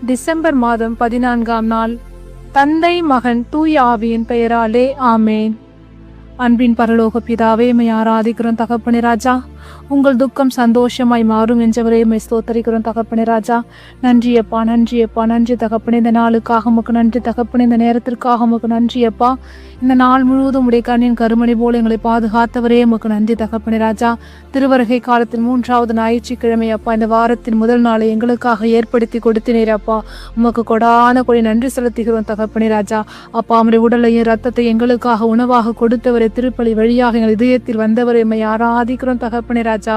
December மாதம் 14ஆம் நாள். தந்தை, மகன், தூய ஆவியின் பெயராலே ஆமேன். அன்பின் பரலோக பிதாவே, மை ஆராதிக்கிறோம் தகப்பனே ராஜா. உங்கள் துக்கம் சந்தோஷமாய் மாறும் என்றவரே மை ஸ்தோத்தரிக்கிறோம் தகப்பனே ராஜா. நன்றி அப்பா, நன்றி அப்பா, நன்றி தகப்பனே. இந்த நாளுக்காக உமக்கு நன்றி தகப்பனே. இந்த நேரத்திற்காக உமக்கு நன்றி அப்பா. இந்த நாள் முழுவதும் உடைய கண்ணின் கருமணி போல எங்களை பாதுகாத்தவரே உமக்கு நன்றி தகப்பனே ராஜா. திருவருகை காலத்தின் 3வது ஞாயிற்றுக்கிழமை அப்பா, இந்த வாரத்தின் முதல் நாளை எங்களுக்காக ஏற்படுத்தி கொடுத்தினீர் அப்பா. உமக்கு கொடான கொடி நன்றி செலுத்துகிறோம் தகப்பனே ராஜா. அப்பா, உம்முடைய உடலையும் ரத்தத்தை எங்களுக்காக உணவாக கொடுத்தவரை, திருப்பலி வழியாக எங்கள் இதயத்தில் வந்தவரை மை ஆராதிக்கிறோம் தகப்பனே ராஜா.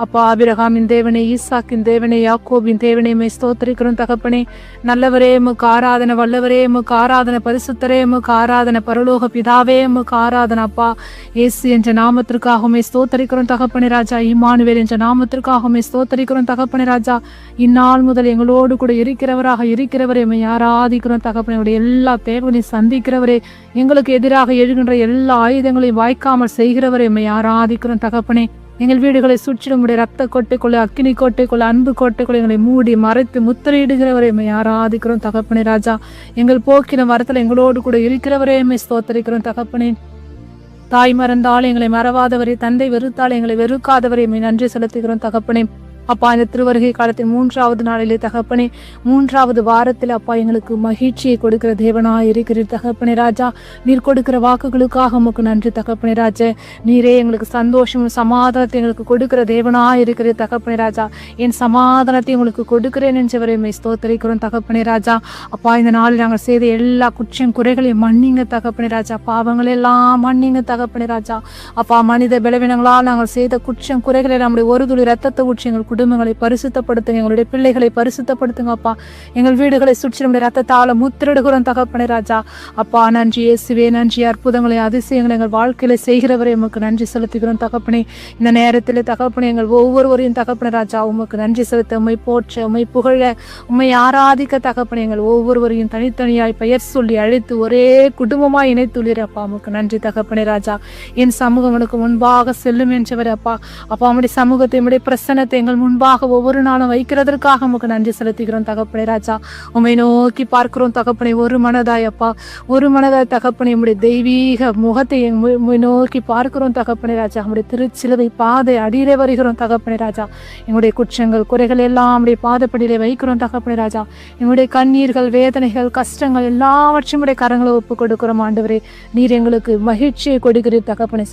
அப்பா, ஆபிரகாமின் தேவனே, ஈசாக்கின் தேவனே, யாக்கோபின் தேவனே மை ஸ்தோத்தரிக்கிறோம் தகப்பனே. நல்லவரே உமக்கு ஆராதனை, வல்லவரே உமக்கு ஆராதனை, பரிசுத்தரே உமக்கு ஆராதனை, பரலோக பிதாவே உமக்கு ஆராதனை அப்பா. இயேசு என்ற நாமத்திற்காக உம்மை ஸ்தோத்தரிக்கிறோம் தகப்பனே ராஜா. இம்மானுவேல் என்ற நாமத்திற்காக உம்மை ஸ்தோத்தரிக்கிறோம் தகப்பனே ராஜா. இந்நாள் முதல் எங்களோடு கூட இருக்கிறவரே உம்மை ஆராதிக்கிறோம் தகப்பனே. உடைய எல்லா தேவைகளையும் சந்திக்கிறவரே, எங்களுக்கு எதிராக எழுகின்ற எல்லா ஆயுதங்களையும் வாய்க்காமல் செய்கிறவரே உம்மை ஆராதிக்கிறோம் தகப்பனே. எங்கள் வீடுகளை சுற்றிலும் உடைய ரத்த கோட்டைக்குள்ள, அக்கினி கோட்டைக்குள்ள, அன்பு கோட்டைக்குள்ள எங்களை மூடி மறைத்து முத்திரையிடுகிறவரை மை ஆராதிக்கிறோம் தகப்பனே ராஜா. எங்கள் போக்கின வரத்தில் எங்களோடு கூட இருக்கிறவரே மை ஸ்தோத்தரிக்கிறோம் தகப்பனே. தாய் மறந்தால் எங்களை மறவாதவரை, தந்தை வெறுத்தால் எங்களை வெறுக்காதவரை மை நன்றி செலுத்துகிறோம் தகப்பனே. அப்பா, இந்த திருவருகை காலத்தின் 3வது நாளிலே தகப்பனே, 3வது வாரத்தில் அப்பா எங்களுக்கு மகிழ்ச்சியை கொடுக்கிற தேவனாய் இருக்கிறீர் தகப்பனே ராஜா. நீர் கொடுக்கிற வாக்குகளுக்காக உமக்கு நன்றி தகப்பனே ராஜா. நீரே எங்களுக்கு சந்தோஷமும் சமாதானத்தை எங்களுக்கு கொடுக்கிற தேவனாய் இருக்கிறீர் தகப்பனே ராஜா. என் சமாதானத்தை உங்களுக்கு கொடுக்கிறேன் என்றவரை மை ஸ்தோத்தரிக்கிறோம் தகப்பனே ராஜா. அப்பா, இந்த நாளில் நாங்கள் செய்த எல்லா குற்றம் குறைகளையும் மன்னிங்க தகப்பனே ராஜா. பாவங்கள் எல்லாம் மன்னிங்க தகப்பனே ராஜா. அப்பா, மனித பலவீனங்களால் நாங்கள் செய்த குற்றம் குறைகளை நம்முடைய ஒரு துளி ரத்தத்தை ஊற்றி எங்கள் குடும்பங்களை பரிசுத்தப்படுத்துங்க, எங்களுடைய பிள்ளைகளை பரிசுத்தப்படுத்துங்க அப்பா. எங்கள் வீடுகளை சுற்றி நம்முடைய ரத்தத்தால முத்திரிடுகிறோம் தகப்பனே ராஜா. அப்பா, நன்றி இயேசுவே, நன்றி. அற்புதங்களை அதிசயங்களை எங்கள் வாழ்க்கையில செய்கிறவரை உமக்கு நன்றி செலுத்துகிறோம் தகப்பனே. இந்த நேரத்தில் தகப்பனே, எங்கள் ஒவ்வொருவரையும் தகப்பனே ராஜா உமக்கு நன்றி செலுத்த, உம்மை போற்ற, உம்மை புகழ, உம்மை ஆராதிக்க தகப்பனே, எங்கள் ஒவ்வொருவரையும் தனித்தனியாய் பெயர் சொல்லி அழைத்து ஒரே குடும்பமாய் இணைத்துள்ளீர் அப்பா. உமக்கு நன்றி தகப்பனே ராஜா. என் சமூகம் உனக்கு முன்பாக செல்லும் என்றவர் அப்பா. அப்பா, உம்முடைய சமூகத்தை, உம்முடைய பிரசன்னத்தை எங்கள் முன்பாக ஒவ்வொரு நாளும் வைக்கிறதற்காக உமக்கு நன்றி செலுத்துகிறோம் தகப்பனே ராஜா. உம்மை நோக்கி பார்க்கிறோம் தகப்பனே, ஒரு மனதாய் அப்பா, ஒரு மனதாய் தகப்பனே. உம்முடைய தெய்வீக முகத்தை நோக்கி பார்க்கிறோம் தகப்பனே ராஜா. உம்முடைய திருச்சிலுவை பாதை அடியிலே வருகிறோம் தகப்பனே ராஜா. எங்களுடைய குற்றங்கள் குறைகள் எல்லாம் உம்முடைய பாதப்படியிலே வைக்கிறோம் தகப்பனே ராஜா. எங்களுடைய கண்ணீர்கள், வேதனைகள், கஷ்டங்கள் எல்லாவற்றையும் உடைய கரங்களை ஒப்பு கொடுக்கிறோம் ஆண்டவரே. நீர் எங்களுக்கு மகிழ்ச்சியை கொடுக்கிறீர் தகப்பனே.